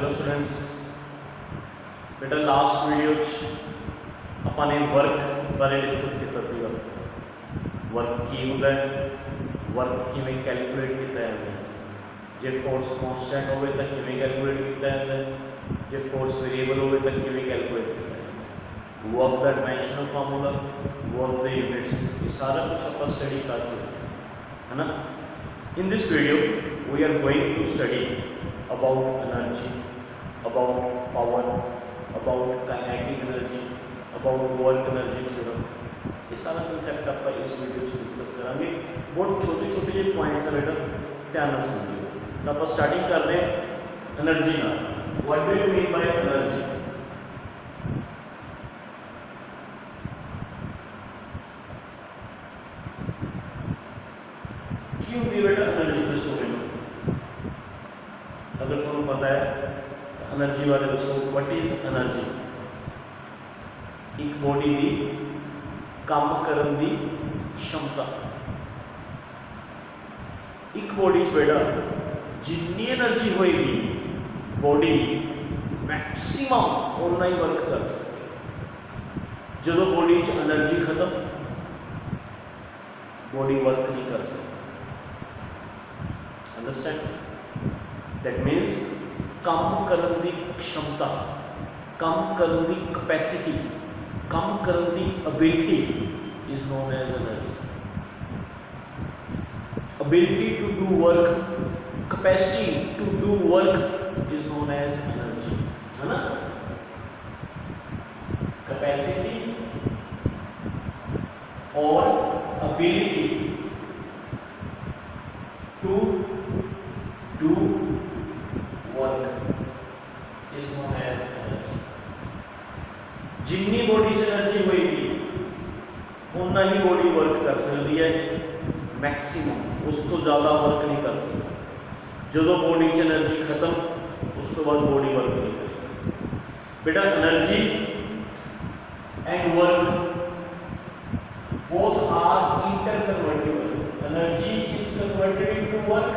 Hello students, बेटा last video अपने work बारे डिस्कस किया। वर्क की होता है, वर्क किमें कैलकुलेट किया है, जो फोर्स कॉन्स्टेंट हो तो किमें कैलकुलेट किया है, जो फोर्स वेरिएबल हो तो किमें कैलकुलेट किया है, work the dimensional formula, work the units, ये सारा कुछ आप स्टडी कर चुके है ना। In this video we are going to study about energy, about power, about kinetic energy, about work energy theorem। ये सारा कंसेप्ट आपका इस वीडियो में डिस्कस करेंगे। बहुत छोटे छोटे ये पॉइंट्स है बेटा, ध्यान से समझिए। तो आप स्टार्टिंग कर रहे हैं एनर्जी ना। What do you mean by energy? क्यों भी बेटा एनर्जी के स्टूडेंट अगर तुम पता है एनर्जी वाले दोस्तों, व्हाट इज एनर्जी? एक बॉडी की काम करने की क्षमता। एक बॉडी बेटा जितनी एनर्जी होएगी बॉडी मैक्सिमम उतना ही वर्क कर सकती। जो बॉडी च एनर्जी खत्म, बॉडी वर्क नहीं कर सकती। अंडरस्टैंड? दैट मीन्स काम करने की क्षमता, काम करने की कैपेसिटी, काम करने की ability is known as energy. Ability to do work, capacity to do work is known as energy, है ना। कैपेसिटी और ability to do work is known as energy. जितनी बॉडी से एनर्जी होगी उतना ही बॉडी वर्क कर सकती है, मैक्सिमम, उस तो ज़्यादा वर्क नहीं कर सकती। जो बॉडी से एनर्जी खत्म उस तो बाद बॉडी वर्क नहीं करेगी। बेटा energy and work both are interconvertible. Energy is converted into work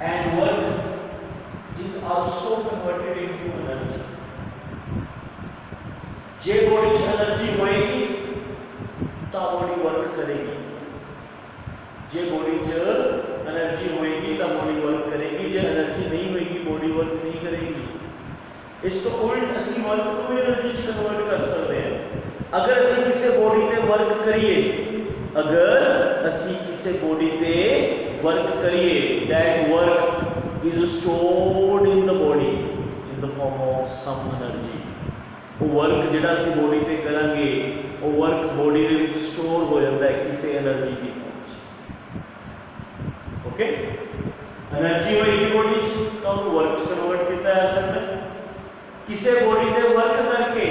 and work is also converted into energy। जे बॉडी से एनर्जी होएगी तो बॉडी वर्क करेगी। जे बॉडी से एनर्जी होएगी तो बॉडी वर्क करेगी। जे एनर्जी नहीं होएगी बॉडी वर्क नहीं करेगी। इस तो उल्ट असली वर्क को भी एनर्जी से कन्वर्ट कर सकते हैं। अगर असि किसी बॉडी पे वर्क करिए, अगर असि किसी बॉडी पे वर्क करिए, that work is stored in the body in the form of some energy. वो वर्क जिहड़ा असीं बॉडी ते करांगे वो वर्क बॉडी दे विच स्टोर हो जाता है किसी एनर्जी की फॉर्म च। ओके, एनर्जी होएगी बॉडी च तो वर्क च कन्वर्ट किया जा सकता है। किसी बॉडी ते वर्क करके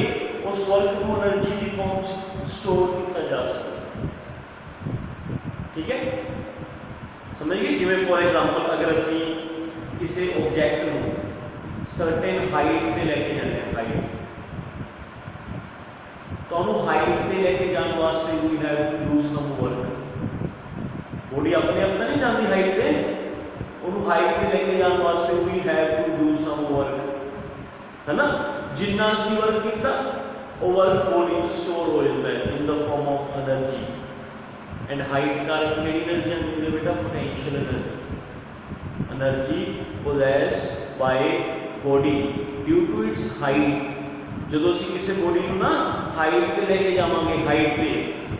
उस वर्क को एनर्जी की फॉर्म च स्टोर किया जा सकता है। ठीक है, समझिए। जिवें फॉर एग्जांपल अगर असी किसी ऑब्जेक्ट को सर्टेन हाइट पे लेके जाते हैं, हाइट तो उन्होंने हाइट पे लेके जाने वास्ते we have to do some work. Body अपने आप नहीं जाती हाइट पे, उन्होंने हाइट पे लेके जाने वास्ते we have to do some work, है ना। जितना असी वर्क किया वो वर्क बॉडी में स्टोर हो जाता है in the form of energy. And height कारण मेरी एनर्जी आती है बेटा potential energy. Energy possessed by body due to its height. जो किसी बॉडी को ना हाइट पे लेके जावांगे, हाइट पे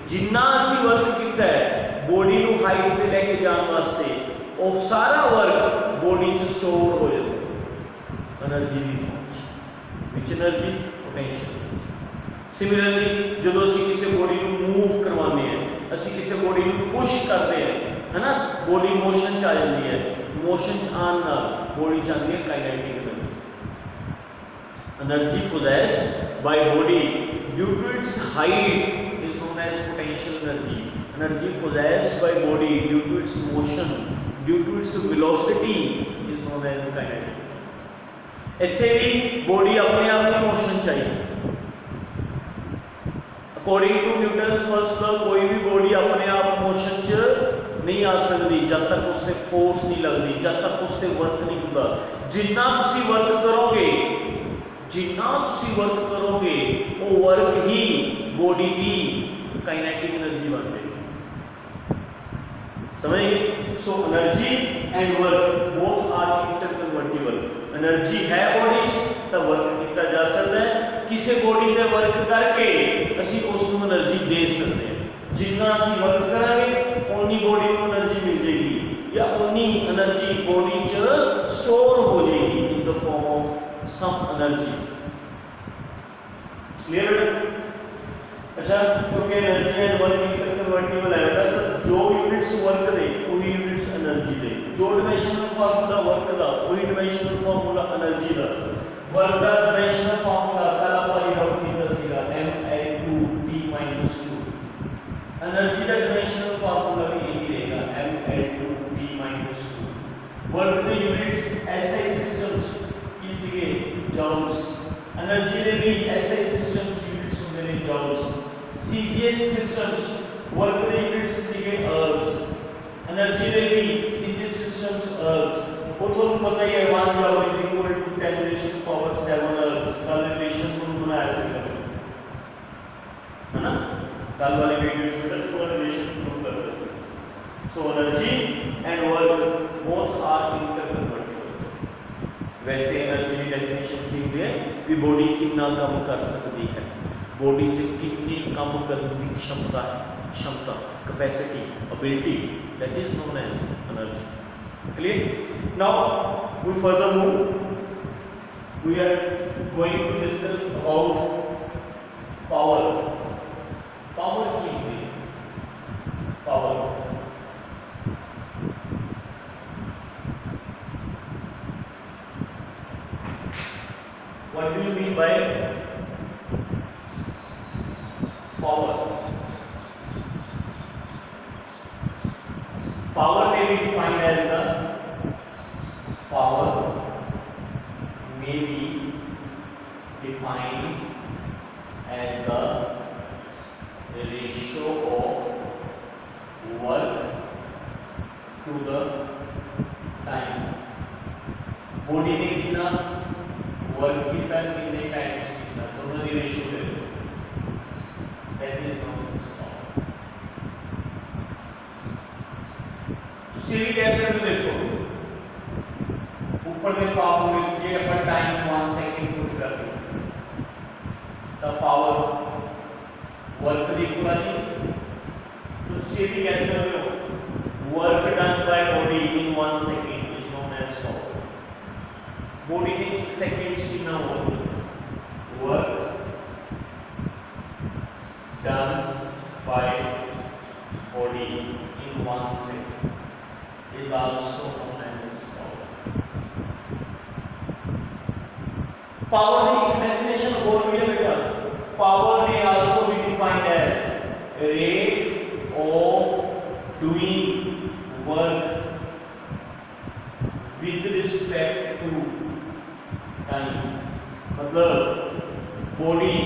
जिन्ना असी वर्क किया है बॉडी को हाइट पे लेके जाने वास्ते वो सारा वर्क बॉडी च स्टोर हो जाता है एनर्जी की फॉर्म च। Which energy? Potential energy. Similarly जो असी किसी बॉडी को मूव करवाने हैं, असी किसी बॉडी को पुश करते हैं, है ना, बॉडी मोशन च आ जाती है। मोशन च आने नाल बॉडी च आती है kinetic energy. Energy possessed by body due to its height is known as potential energy. Energy possessed by body due to its motion, due to its velocity is known as kinetic. इत्थे भी body अपने आप में motion चाहिए। According to Newton's first law कोई भी body अपने आप मोशन च नहीं आ सकती जब तक उसते फोर्स नहीं लगती, जब तक उसते वर्क नहीं होता। जिन्ना तुसी वर्क करोगे, जिन्ना तुसी वर्क करोगे वो वर्क ही बॉडी की काइनेटिक एनर्जी बन जाएगी। समझ गए? So energy and work both are interconvertible. Energy है बॉडी तो वर्क किया जा सकता है, किसी बॉडी पे वर्क करके असी उसको एनर्जी दे सकते हैं। जिन्ना असी वर्क करेंगे उन्नी बॉडी को एनर्जी मिल जाएगी या उन्नी एनर्जी बॉडी च स्टोर हो जाएगी in the form of some energy. Clear बेटा? अच्छा, क्योंकि एनर्जी एंड वर्क इंटरकन्वर्टिबल है बेटा, तो जो यूनिट्स वर्क दे वही यूनिट्स एनर्जी दे, जो डायमेंशनल फार्मूला वर्क दा वही डायमेंशनल फार्मूला एनर्जी दा। वर्क दा डायमेंशनल फार्मूला कल ਆਪਾਂ रीड आउट ਕੀਤਾ ਸੀਗਾ mL2T-2। एनर्जी का डायमेंशनल फार्मूला भी यही रहेगा mL2T-2। वर्क के यूनिट्स एसआई सिस्टम्स की सीगे जॉल्स, एनर्जी के भी एसआई सिस्टम्स यूनिट्स होंगे ने जॉल्स। सीजीएस सिस्टम्स वर्क के यूनिट्स सीगे अर्ग्स, एनर्जी के भी सीजीएस सिस्टम्स अर्ग्स। वो तो पता ही है 1 जॉल इज इक्वल टू 10⁻⁷ अर्ग्स का रिलेशन को बनाया सीगा, है ना? कल वाली वीडियोस में तो पूरा रिलेशन प्रूव कर रहे हैं। So energy and work both are interconvertible. वैसे एनर्जी की डेफिनेशन की हुई है कि बॉडी कितना काम कर सकती है, बॉडी च कितनी काम करने की क्षमता है, क्षमता capacity ability, that is known as energy. Clear? Now we further move, we are going to discuss about power. Power की हुई power, what do you mean by power? Power may be defined as the power may be defined as the ratio of work to the time। Body ने कितना work किया, कितने time किया, दोनों की ratio ले लो, that is known as power. दूसरी कैसे भी देखो, ऊपर के फॉर्मूले जे अपन टाइम 1 सेकंड पुट कर दो तब पावर वर्क इक्वल है। तो दूसरी भी कैसे हो, work done by body in 1 second is known as power. Body ने 1 सेकंड कितना हो, work done by body in 1 second is also known as power। Power की डेफिनेशन और भी है बेटा, power may also be defined as rate of doing work with respect to time। मतलब body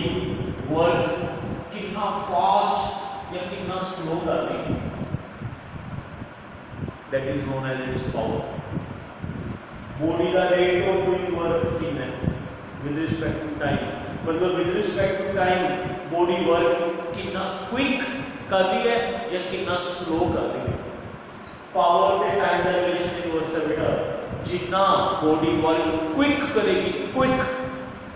work कितना फास्ट या कितना स्लो कर रही है, that is known as its power। Body का रेट ऑफ डूइंग वर्क कितना है with respect to time, मतलब with respect to time body work कितना क्विक कर रही है या कितना स्लो कर रही है। पावर के टाइम का रिलेशन इनवर्स है बेटा, जितना बॉडी वर्क क्विक करेगी, क्विक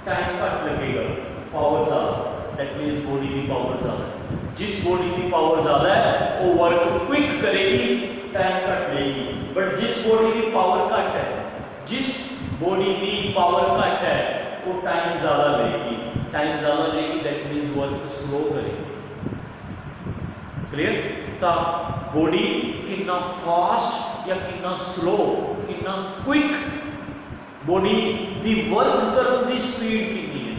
टाइम कट लगेगा, पावर ज्यादा, दैट मींस बॉडी की पावर ज्यादा। जिस बॉडी की पावर ज्यादा है वो वर्क क्विक करेगी, टाइम कट लेगी। बट जिस बॉडी की पावर कट है, जिस बॉडी की पावर कट है वो टाइम ज्यादा लेगी, टाइम ज्यादा लेगी, दैट मींस वर्क स्लो करेगी। क्लियर? तो बॉडी कितना फास्ट या कितना स्लो, कितना क्विक बॉडी दी वर्क करने की स्पीड कितनी है,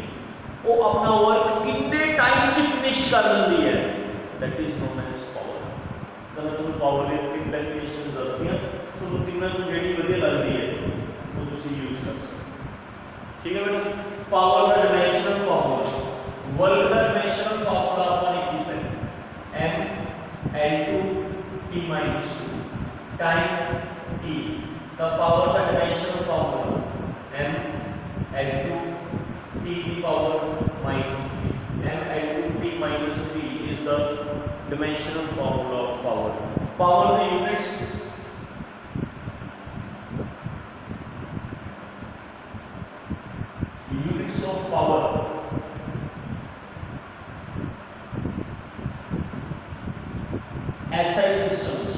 वो अपना वर्क कितने टाइम च फिनिश कर लेती है, that is known as power. तो मैं तुम्हें पावर की डेफिनेशन दस दिया, तो तीनों से जेडी वधिया लगती है तो तुम यूज कर सकते। ठीक है बेटा? पावर का डायमेंशनल फार्मूला, वर्क का डायमेंशनल फार्मूला आपने किया है mL2T-2। time t. The power, the dimensional formula m L2 t the power minus 3. M L2 t minus 3 is the dimensional formula of power. Power the units of power. SI systems.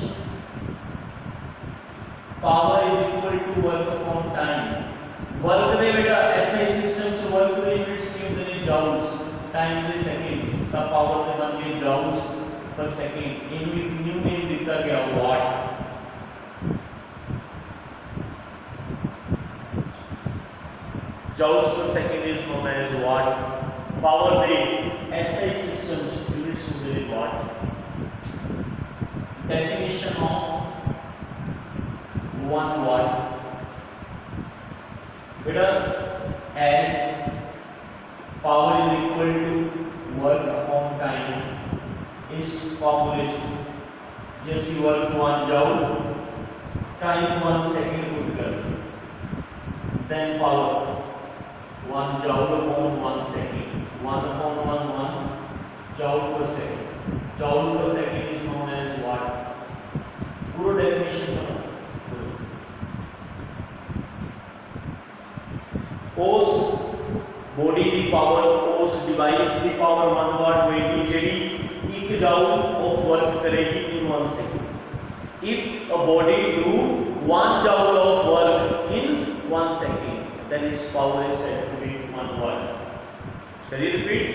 Power is equal to work upon time. Work de beta SI systems work the units की होते हैं joules, time de seconds. The power de बन गए joules per second. इनमें new name दिया गया watt. Joules per second is known as watt. Power the SI systems units होते हैं watt. Definition of 1 watt. Beta as power is equal to work upon time is formulation. Just you work 1 joule, time 1 second put together. Then power 1 joule upon 1 second. 1 upon 1 joule per second. Joule per second is known as watt. पूरा definition बना. उस body की power, उस device की power 1 watt होगी JD 1 joule of work करेगी in 1 second. If a body do 1 joule of work in 1 second, then its power is said to be 1 watt. Shall we repeat?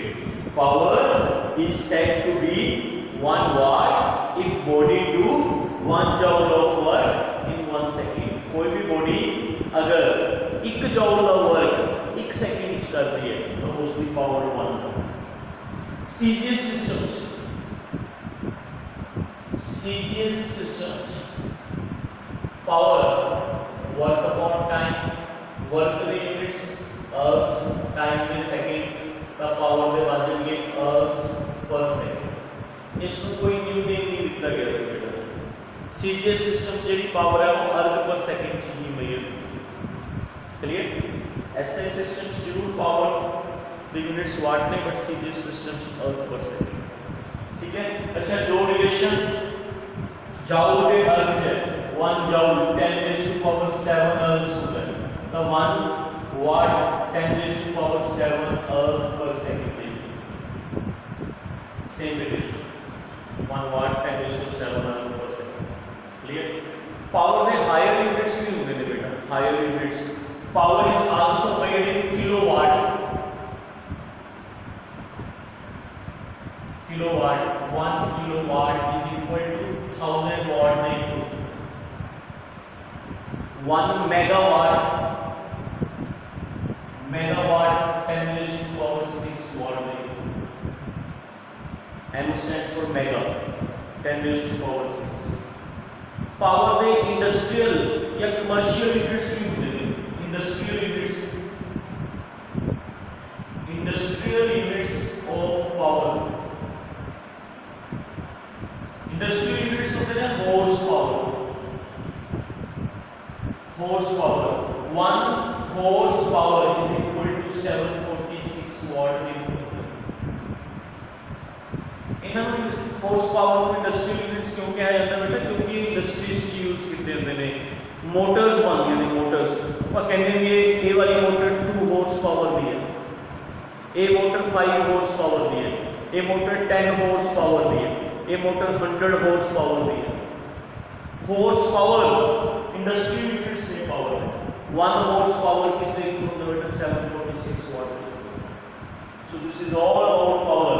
Power is said to be 1 watt if body do 1 joule of work in 1 second. कोई भी body अगर 1 joule of work 1 second etch कर रही है तो उसकी power 1 watt. CGS systems. CGS systems. Power work upon time. Work the units ergs, time the second, the power the बनेंगे ergs per second. इसमें कोई न्यू नेम नहीं दिखता गया से बेटा. CGS system जेडी पावर है वो erg per second चाहिए भैया. Clear? SI systems जरूर power the units watt नहीं but CGS systems erg per second. ठीक है? अच्छा जो relation joule के erg है 1 joule 10 raised to power 7 ergs होता है. The 1 watt 10 raised to power 7 erg per second. Same relation. 1 watt 10 raised to 7 erg per second. Clear? Power में higher units भी होंगे ना बेटा. Higher units. Power is also measured in kilowatt. Kilowatt. 1 kilowatt is equal to 1000 watt नहीं. 1 megawatt. Megawatt 10 raised to power 6 watt. M stands for mega. 10 raised to power 6. Power में industrial या commercial units भी होते हैं. Industrial units. Industrial units of power. Industrial units होते हैं horsepower. Horsepower. 1 horsepower is equal to 746 watt. इन्होंने horsepower को industrial units क्यों कहा जाता है बेटा? क्योंकि industries यूज करते हैं मोटर्स बन गए थे. मोटर्स और कहते हैं ये वाली मोटर 2 horsepower दी है, ये मोटर 5 horsepower दी है, ये मोटर 10 horsepower दी है, ये मोटर 100 horsepower दी है. horsepower इंडस्ट्रियल यूनिट्स में पावर है. 1 horsepower is equal to 746 watt. So this is all about power.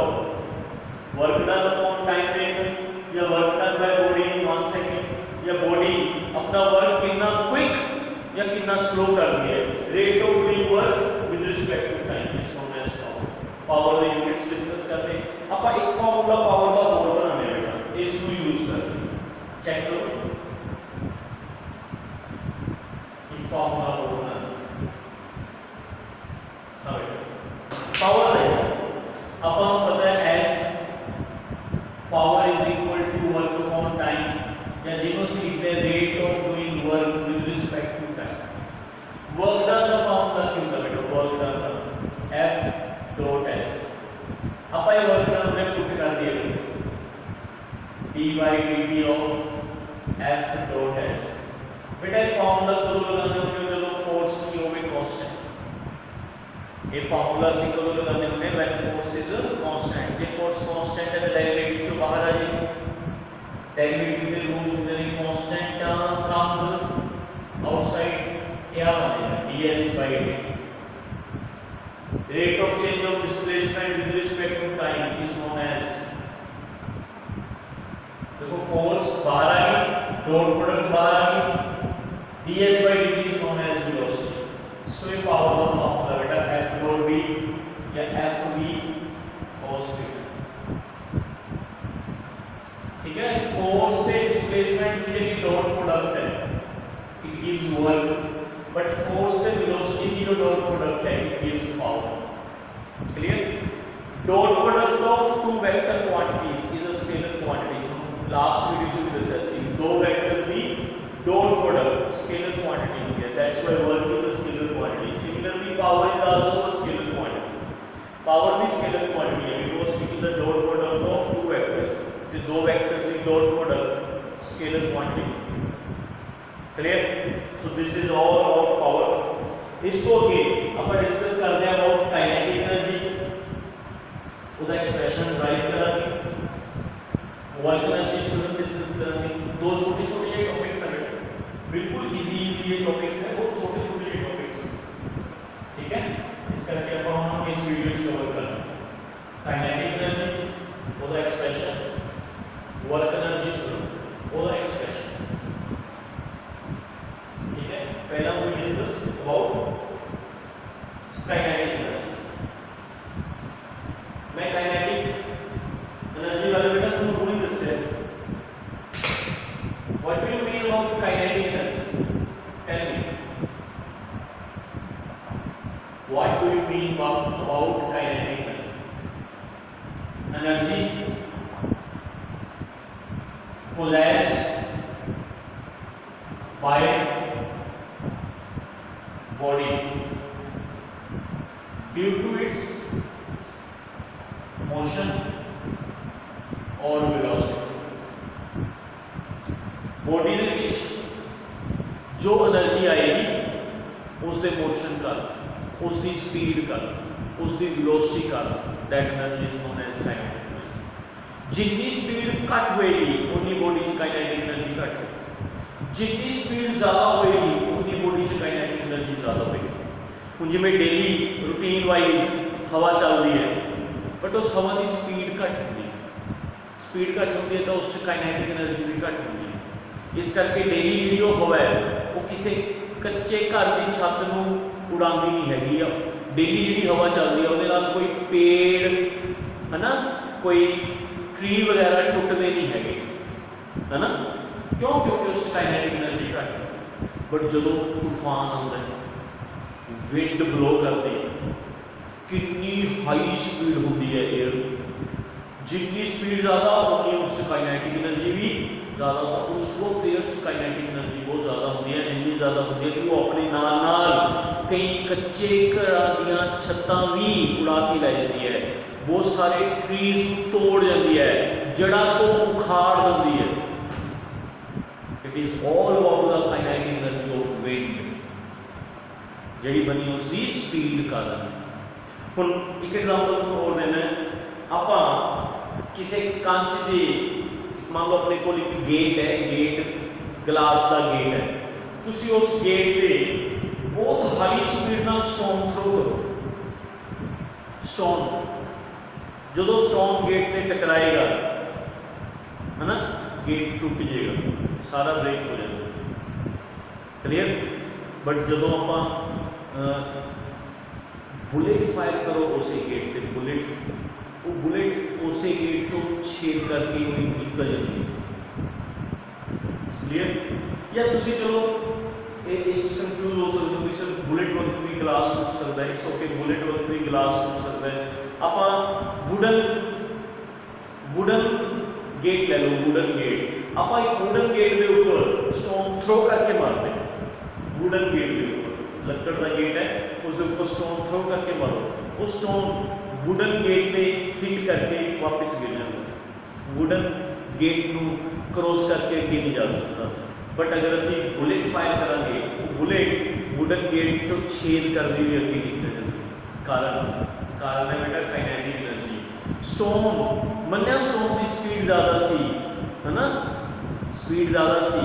Work done upon time taken या work done by body in 1 second या body अपना work कितना quick या कितना slow कर दिया है. Rate of will work with respect to time is known as power. Power the units discuss करते हैं. अपन एक फॉर्मूला पावर का और बनाने बेटा इसको यूज करते हैं. चेक करो फॉर्मूला बोलना हाँ बेटा पावर है अपन पता है as power is equal to work upon time या जिनको सीखते हैं rate by dt of F dot S। बेटा ये फार्मूला कदों लगाने होंगे जब फोर्स की होवे कांस्टेंट। ये फार्मूला से कदों लगाने होंगे when force is constant. J force constant है तो डेरिवेटिव जो बाहर आ जाएगी, डेरिवेटिव के रूल्स होंगे ने कांस्टेंट टर्म कम्स आउटसाइड, क्या बनेगा ds by dt। rate of change of displacement with respect to time is known as, देखो फोर्स बाहर आ गई, डॉट प्रोडक्ट बाहर आ गई, ds by dt is known as velocity। सो ये पावर का फॉर्मूला बेटा f dot v या fv cos theta, ठीक है। फोर्स से डिस्प्लेसमेंट की जगह डॉट प्रोडक्ट है, it gives work, but force से वेलोसिटी की जो डॉट प्रोडक्ट है it gives power. Clear? Dot product of two vector quantities is a scalar quantity. Last video में डिस्कस की दो वेक्टर्स की डॉट प्रोडक्ट स्केलर क्वांटिटी हो गया, that's why work is a scalar quantity. Similarly power is also a scalar quantity. Power भी scalar quantity है because it is the dot product of two vectors. the दो vectors की dot product scalar quantity. Clear? So this is all about power. इसको के अपन discuss करते हैं about kinetic energy, उसका expression drive करेंगे, वर्क एनर्जी थ्योरम डिस्कस करेंगे। दो छोटे छोटे ये टॉपिक्स हैं, बिल्कुल इजी ये टॉपिक्स हैं, बहुत छोटे छोटे ये टॉपिक्स हैं, ठीक है। इस करके अपन हम इस वीडियो में कवर करेंगे काइनेटिक एनर्जी, उसका एक्सप्रेशन, वर्क एनर्जी थ्योरम, उसका एक्सप्रेशन, ठीक है। पहला we discuss about kinetic energy. मैं काइनेटिक एनर्जी वाले बेटा तुम पूरी दस्से what do you mean about kinetic energy, tell me what do you mean about kinetic energy possessed by body due to its motion or velocity। Body ਦੇ ਵਿੱਚ जो energy आएगी उसके मोशन का, उसकी स्पीड का, उसकी वेलोसिटी का, that energy is known as kinetic. जितनी स्पीड घट होएगी उतनी बॉडी च काइनेटिक एनर्जी घट होएगी, जितनी स्पीड ज़्यादा होएगी उतनी बॉडी च काइनेटिक एनर्जी ज़्यादा होएगी। हुण जिवें डेली रूटीन वाइज हवा चलती है बट उस हवा की स्पीड घट होती है, स्पीड घट होती है तो उस काइनेटिक एनर्जी भी घट होती है। इस करके डेली जी हवा है वो किसी कच्चे घर की छत को उड़ाती नहीं हैगी। डेली जी हवा चलती है वो कोई पेड़ है ना, कोई ट्री वगैरह टुटते नहीं है, है ना, क्यों? क्योंकि उस काइनेटिक एनर्जी घट। बट जो तूफान आता है, विंड ब्लो करती है, कितनी हाई स्पीड होती है एयर, जितनी स्पीड ज़्यादा उतनी उस काइनेटिक एनर्जी भी ज़्यादा होता। उस वक्त एयर काइनेटिक एनर्जी बहुत ज़्यादा होती है, इन्नी ज़्यादा होती है कि वो अपने नाल कई कच्चे घर दियां छत्तां भी उड़ा के लै जाती है, बहुत सारे ट्रीज तोड़ जाती है, जड़ा तो उखाड़ देती है। It is all about the kinetic energy of wind, जड़ी बनी उसकी स्पीड कारण। हुण एक एग्जांपल और देना, आप किसी कंच के मान लो अपने को एक गेट है, गेट ग्लास का गेट है, तुसी उस गेट पे बहुत हाई स्पीड नाल स्टोन थ्रो करो, स्टोन जो स्टोन गेट पे टकराएगा है ना, गेट टूट जाएगा, सारा ब्रेक हो जाएगा। क्लियर? बट जो आप बुलेट फायर करो उस गेट पे, बुलेट उस गेट चो छेद करके निकल जाती है। क्लियर? या तुसी चलो इस कंफ्यूज हो सकते हो कि सर बुलेट वक्त भी ग्लास टूट सकता है, इट्स ओके, बुलेट वक्त भी ग्लास टूट सकता है। आप वुडन गेट ले लो, वुडन गेट, आप एक वुडन गेट के ऊपर स्टोन थ्रो करके मारते हैं, वुडन गेट के ऊपर लकड़ का गेट है उसके ऊपर स्टोन थ्रो करके मारो, वो स्टोन वुडन गेट पे हिट करके वापस गिर जाता है। वुडन गेट ਨੂੰ क्रॉस करके अगे नहीं जा सकता। बट अगर असी बुलेट फायर करांगे बुलेट वुडन गेट चो छेद करती हुई अगे निकल जाएगी। कारण है बेटा kinetic energy. Stone Manya stone की स्पीड ज़्यादा सी है ना, स्पीड ज़्यादा सी,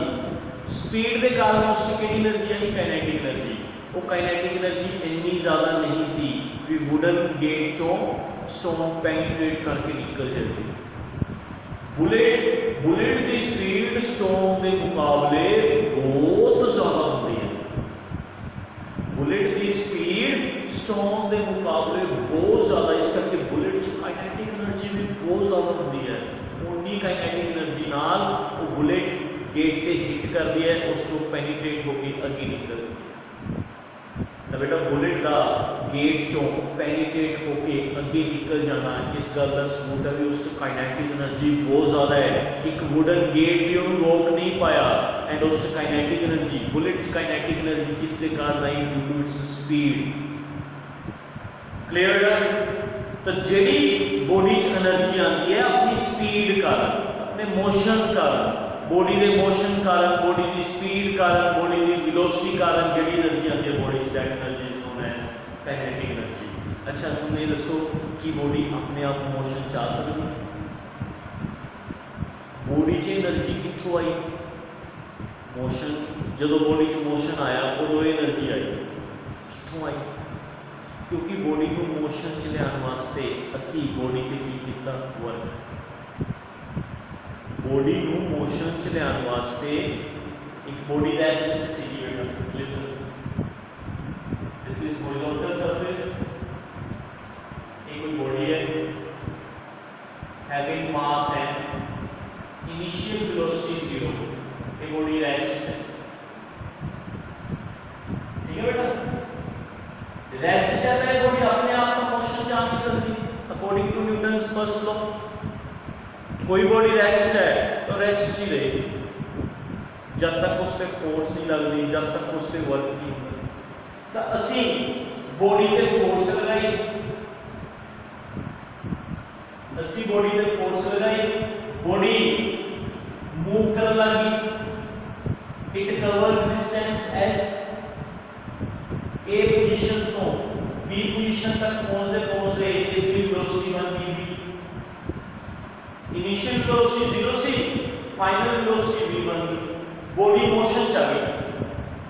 स्पीड के कारण उस कितनी एनर्जी आई काइनेटिक एनर्जी। वो काइनेटिक एनर्जी इतनी ज़्यादा नहीं सी भी वुडन गेट चो स्टोन पेनिट्रेट करके निकल जाए। बुलेट की स्पीड स्टोन के मुकाबले बहुत ज़्यादा होती है। बुलेट की स्पीड स्टोन के मुकाबले बहुत ज़्यादा, इस करके बुलेट च काइनेटिक एनर्जी भी बहुत ज़्यादा होती है। उन्नी काइनेटिक एनर्जी नाल वो बुलेट गेट पे हिट करती है, उस चो पेनिट्रेट होकर अगे निकल। तो बेटा बुलेट का गेट चो पेनिट्रेट होकर अगे निकल जाना इस गल का सबूत है भी उस काइनेटिक एनर्जी बहुत ज़्यादा है। एक वुडन गेट भी उन्होंने रोक नहीं पाया एंड उस kinetic energy bullet kinetic energy किस दे कारण आई due to its speed. Clear है? तो जेडी बॉडी च एनर्जी आती है अपनी स्पीड कारण, अपने मोशन कारण, बॉडी के मोशन कारण, बॉडी की स्पीड कारण, बॉडी की वेलोसिटी कारण जेडी एनर्जी आती है body that energy is known as kinetic energy. अच्छा तुम ये दसो कि बॉडी अपने आप मोशन च आ सकती है? बॉडी च एनर्जी कित्थों आई? मोशन जो बॉडी च मोशन आया उदों एनर्जी आई कित्थों आई? क्योंकि बॉडी को मोशन च लियाउण वास्ते असी बॉडी ते की कीता वर्क। बॉडी को मोशन च लियाउण वास्ते एक बॉडी दा एक्सिस सी बेटा listen this is horizontal surface, एक कोई बॉडी है having mass and initial velocity 0, ये बॉडी रेस्ट है। ठीक है बेटा, रेस्ट चल रहा है बॉडी अपने आप तो मोशन जा नहीं सकती according to Newton's first law. कोई बॉडी रेस्ट है तो रेस्ट ही रहेगी जब तक उस पर फोर्स नहीं लगती, जब तक उस पर वर्क नहीं होता। तो असी बॉडी पे फोर्स लगाई, असी बॉडी पे फोर्स लगाई, बॉडी मूव कर लगी, it covers distance s, A position तो बी पोजीशन तक पहुंचते इसकी वेलोसिटी 1 v। इनिशियल वेलोसिटी 0 सी, final velocity v1। Body motion च आ गई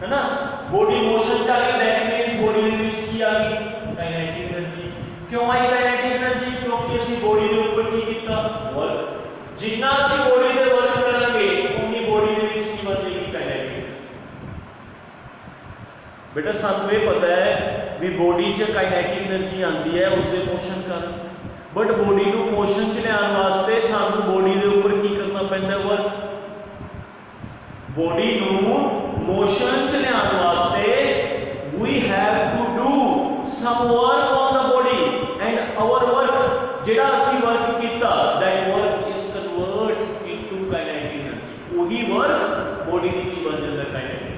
है ना, बॉडी मोशन च आ गई दैट मींस बॉडी दे विच की आ गई काइनेटिक एनर्जी। क्यों आई काइनेटिक एनर्जी? क्योंकि ਅਸੀਂ बॉडी ਦੇ ਉੱਪਰ ਕੀ ਕੀਤਾ वर्क। जितना ਅਸੀਂ बॉडी ਤੇ वर्क ਕਰਾਂਗੇ ਉਨੀ बॉडी ਦੇ ਵਿੱਚ ਕੀ ਬਦਲੇਗੀ काइनेटिक एनर्जी। बेटा ਸਾਨੂੰ ਇਹ पता है भी बॉडी च काइनेटिक एनर्जी आती है उसके मोशन कारण, बट बॉडी को मोशन च लियाउण वास्ते सानू बॉडी के ऊपर की करना पैंदा वर्क। बॉडी को मोशन च लियाउण वास्ते we have to do some work on the body and our work जेड़ा असी वर्क कीता that work is convert into kinetic energy. वही वर्क बॉडी की बन जाता काइनेटिक।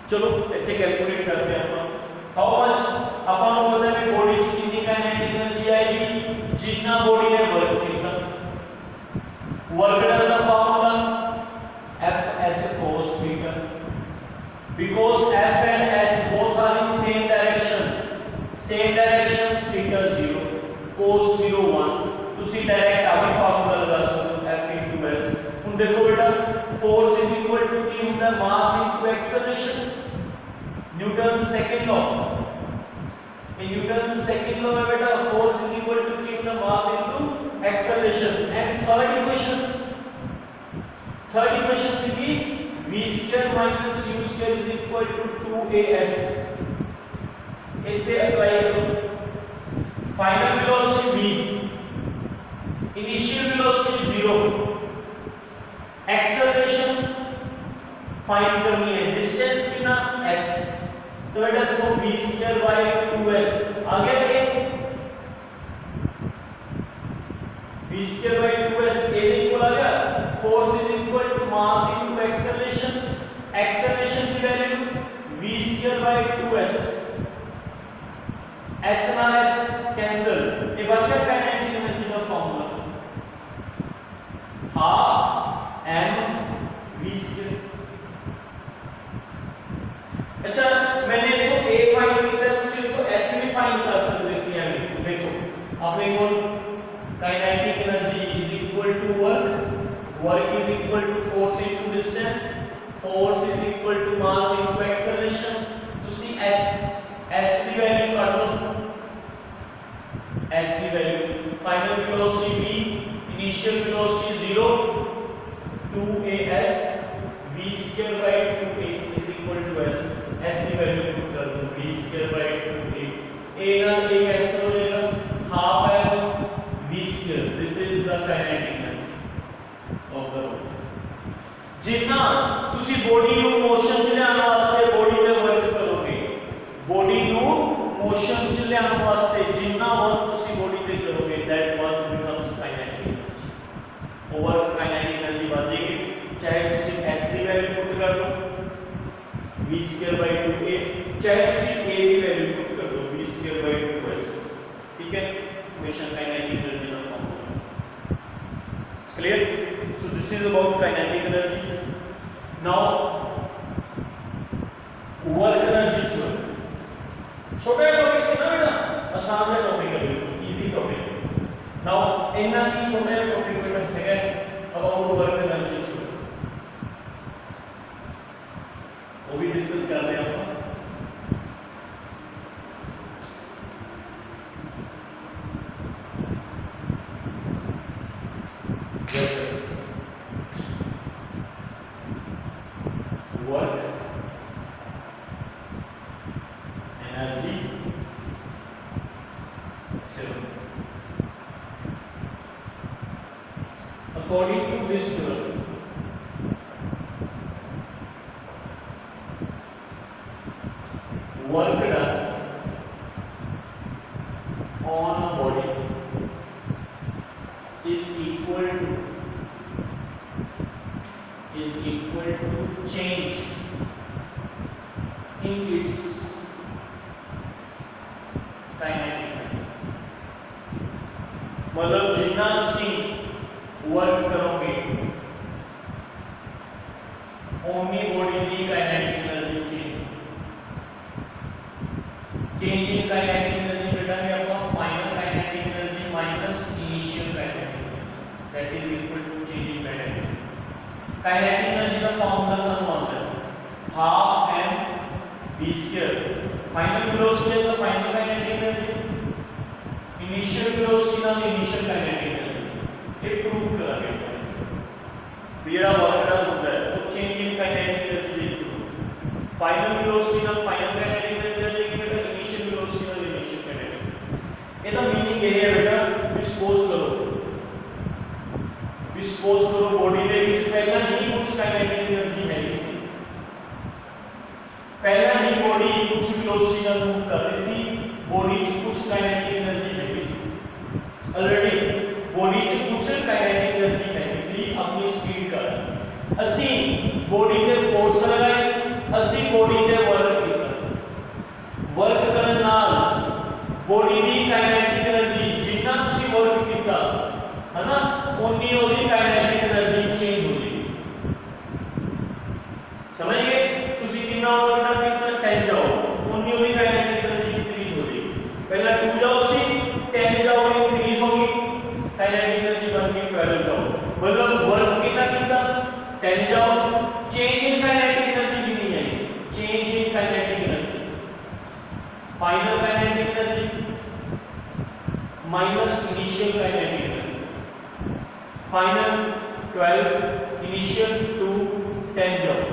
चलो इत्थे कैलकुलेट करते हैं अपन हाउ मच अपन को पता है कि बॉडी च कितनी काइनेटिक एनर्जी आएगी जितना बॉडी ने वर्क किया। वर्क डन का formula F S cos theta because F and S both are in same direction theta 0 cos 0 1। तुसी डायरेक्ट आगे फार्मूला लगा सकते हो F into S। ਹੁਣ देखो बेटा फोर्स इज इक्वल टू की होता है मास into acceleration, Newton second law. in Newton's second law है बेटा force is equal to Q the mass into acceleration। and third equation से भी v square minus u square is equal to 2as। इससे apply करो final velocity v, initial velocity 0, acceleration find करनी है, distance कितना s। तो बेटा तो v square by 2s आ गया ये v square by 2s a equal आ गया force is equal to mass into acceleration, acceleration की value v square by 2s, s ना s कैंसिल, ये बन गया काइनेटिक एनर्जी का formula. Work is equal to force into distance, force is equal to mass into acceleration. ਤੁਸੀਂ s ਦੀ value ਕੱਢ ਲਓ, s ਦੀ value final velocity v, initial velocity 0, 2as v square by 2a is equal to s की value put कर दो v square by 2a, a ना a cancel हो जाएगा, हाफ है v square, this is the kinetic energy of the road. जितना ਤੁਸੀਂ body ਨੂੰ ਮੋਸ਼ਨ ਚ ਲਿਆਉਣ ਵਾਸਤੇ ਬੋਡੀ ਤੇ ਵਰਕ ਕਰੋਗੇ, ਬੋਡੀ ਨੂੰ ਮੋਸ਼ਨ ਚ ਲਿਆਉਣ ਵਾਸਤੇ ਜਿੰਨਾ ਵਰਕ ਤੁਸੀਂ ਬੋਡੀ ਤੇ ਕਰੋਗੇ, that work becomes kinetic energy। ਉਹ work kinetic energy ਬਣ ਜਾਏਗੀ, ਚਾਹੇ ਤੁਸੀਂ s ਦੀ ਵੈਲਿਊ ਪੁੱਟ ਕਰ ਲਓ v square by 2a, चाहे किसी a की वैल्यू पुट कर दो v square by 2s, ठीक है, इक्वेशन काइनेटिक एनर्जी का formula clear. So this is about kinetic energy. Now work energy theory, छोटा टॉपिक से ना बेटा, आसान है टॉपिक है, इजी टॉपिक। नाउ इतना की छोटा टॉपिक बेटा है अबाउट वर्क एनर्जी थ्योरी, वो भी डिस्कस करते हैं अपन। Work energy theory, according to this theory work done on a body is equal to change in its kinetic energy। मतलब जितना तुसी वर्क करोगे ओनी बॉडी की kinetic energy change in kinetic energy बेटा है आपका final kinetic energy minus initial kinetic energy, that is equal to change in kinetic. Kinetic energy का फॉर्मूला सम होता है half m v square, final velocity का final kinetic energy, initial velocity का initial kinetic energy. ये proof करेंगे मेरा work done होता है तो चेंज इन काइनेटिक एनर्जी लिखो, फाइनल वेलोसिटी का फाइनल काइनेटिक एनर्जी आ जाएगी बेटा, इनिशियल वेलोसिटी का इनिशियल काइनेटिक। ਇਹਦਾ मीनिंग ये है बेटा, सपोज करो बॉडी ਦੇ ਵਿੱਚ ਪਹਿਲਾਂ ਹੀ ਕੁਝ ਕਾਈਨੈਟਿਕ એનર્ਜੀ ਹੈਗੀ ਸੀ, ਪਹਿਲਾਂ ਹੀ ਬॉडी ਕੁਝ ਵੈਲੋਸਿਟੀ ਨਾਲ ਮੂਵ ਕਰ ਰਹੀ ਸੀ, ਬॉडी 'ਚ ਕੁਝ ਕਾਈਨੈਟਿਕ એનર્ਜੀ ਹੈਗੀ ਸੀ ਆਲਰੇਡੀ, बॉडी 'ਚ ਕੁਝ ਕਾਈਨੈਟਿਕ એનર્ਜੀ ਹੈਗੀ ਸੀ ਆਪਣੀ ਸਪੀਡ ਕਾਰਨ। ਅਸੀਂ ਬॉडी ਤੇ ਫੋਰਸ ਲਗਾਏ, ਅਸੀਂ ਬॉडी ਤੇ ਵਰਕ ਕੀਤਾ, ਵਰਕ ਕਰਨ ਨਾਲ बॉडी ਦੀ ਕਾਈਨੈਟਿਕ એનર્ਜੀ ਜਿੰਨਾ ਤੁਸੀਂ ਵਰਕ ਕੀਤਾ है ना उन्नी होगी काइनेटिक एनर्जी चेंज हो जाएगी। समझ गए, ਤੁਸੀਂ ਕਿੰਨਾ ਵਰਕ ਡਨ ਕੀਤਾ 10 ਜਾਓ, उन्नी होगी काइनेटिक एनर्जी इंक्रीज हो जाएगी, पहला 2 जाओ सी 10 जाओ इंक्रीज होगी, काइनेटिक एनर्जी बन गई 12 जाओ, मतलब वर्क कितना कितना 10 जाओ, चेंज इन काइनेटिक एनर्जी भी नहीं आई, change in kinetic energy final kinetic energy minus initial kinetic energy, final 12 इनिशियल 2 10 जाओ,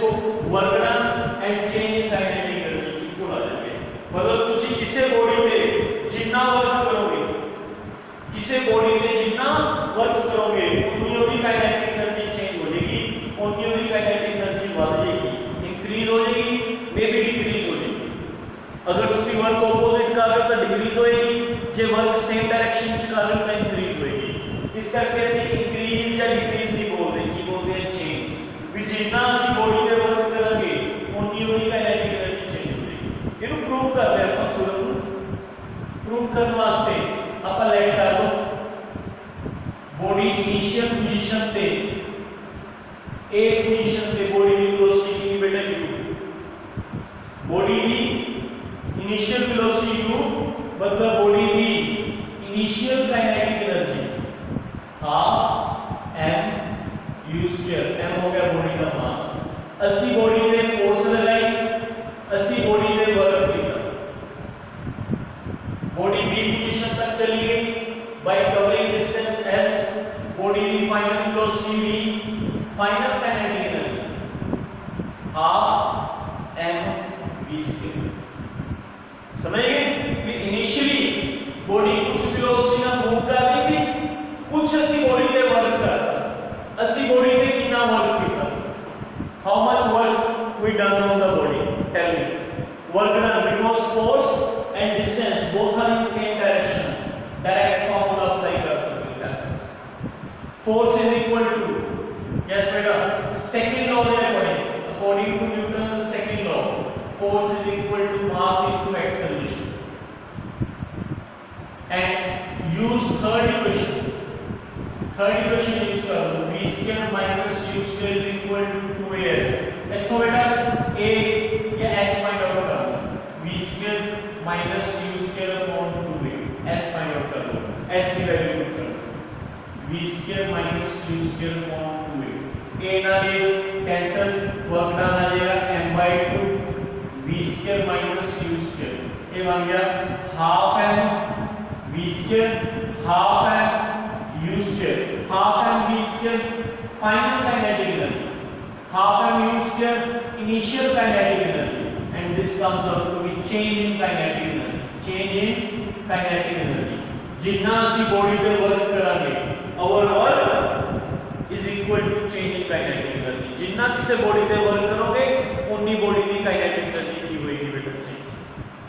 तो work done and change in kinetic energy equal आ जाएंगे। मतलब ਤੁਸੀਂ ਕਿਸੇ ਬੋਡੀ ਤੇ ਜਿੰਨਾ ਵਰਕ ਕਰੋਗੇ, ਕਿਸੇ ਬੋਡੀ ਤੇ ਜਿੰਨਾ ਵਰਕ ਕਰੋਗੇ ਉਨੀ ਉਹਦੀ ਕਾइनेटिक एनर्जी चेंज हो जाएगी, उनी ਉਹਦੀ काइनेटिक एनर्जी बढ़ जाएगी, इंक्रीज हो जाएगी, मे बी डिक्रीज हो जाएगी। अगर ਤੁਸੀਂ वर्क ऑपोजिट कर रहे हो तो डिक्रीज होएगी, जे वर्क सेम डायरेक्शन में कर रहे हो तो इंक्रीज होएगी। इस करके से इंक्रीज या डिक्रीज नहीं बोलते, की बोलते हैं चेंज। भी जितना ਅਸੀਂ बॉडी पे वर्क करेंगे उनी ਉਹਦੀ काइनेटिक एनर्जी चेंज हो जाएगी। ਇਹਨੂੰ प्रूफ करते हैं ਆਪਾਂ थ्योरम ਨੂੰ। प्रूफ करने वास्ते ਆਪਾਂ लेट कर दो बॉडी इनिशियल पोजीशन पे ए पोजीशन पे बॉडी की वेलोसिटी कितनी बेटा u, बॉडी की इनिशियल वेलोसिटी u मतलब बॉडी की initial kinetic energy half m v ਅਸੀਂ ਬੋਡੀ ਤੇ ਫੋਰਸ ਲਗਾਈ, ਅਸੀਂ ਬੋਡੀ ਤੇ ਵਰਕ ਕੀਤਾ, बॉडी बी पोजीशन तक चली गई by covering distance s, body की final velocity v, final kinetic energy half m v square. समझ गए कि इनिशियली बॉडी कुछ वेलोसिटी ਨਾਲ मूव कर रही सी, कुछ ਅਸੀਂ बॉडी ਤੇ वर्क करता, ਅਸੀਂ बॉडी ਤੇ कितना वर्क ਕੀਤਾ, how much work we done on the body, tell me। work done because force and distance both are in same direction, direct formula apply कर सकते हैं Fs। force is equal to, yes बेटा, second law है according to Newton's second law, force is equal to mass into acceleration, and use third equation use कर लो, v square minus u square is equal to 2as। इथों बेटा a या s find out कर लो, v square minus u square upon 2a, s find out कर लो, s की value put कर लो, v square minus u square upon 2a, a ना ये cancel, work done आ जाएगा m/2 v square minus u square, ये बन गया half m v square half m u square, half m v square final kinetic energy, half m u square initial kinetic energy, and this comes out to be change in kinetic energy, change in kinetic energy। जितना ਅਸੀਂ body पे work करांगे, our work is equal to change in kinetic energy। जितना किसी body पे work करोगे उतनी body की kinetic energy की होएगी बेटा change.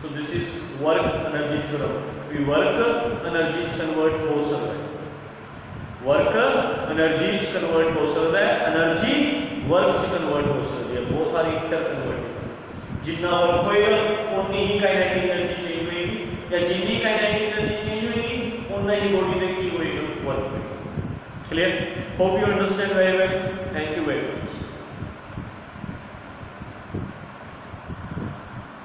so this is work energy theorem। we work energy convert हो सकता है, work energy convert हो सकता है, energy work convert हो सकती है, both are interconvertible। जितना वर्क होएगा उतनी ही काइनेटिक एनर्जी चेंज होएगी, या जितनी काइनेटिक एनर्जी चेंज होएगी उतना ही बॉडी में की होएगा work. Clear? Hope you understand very well. Thank you very much.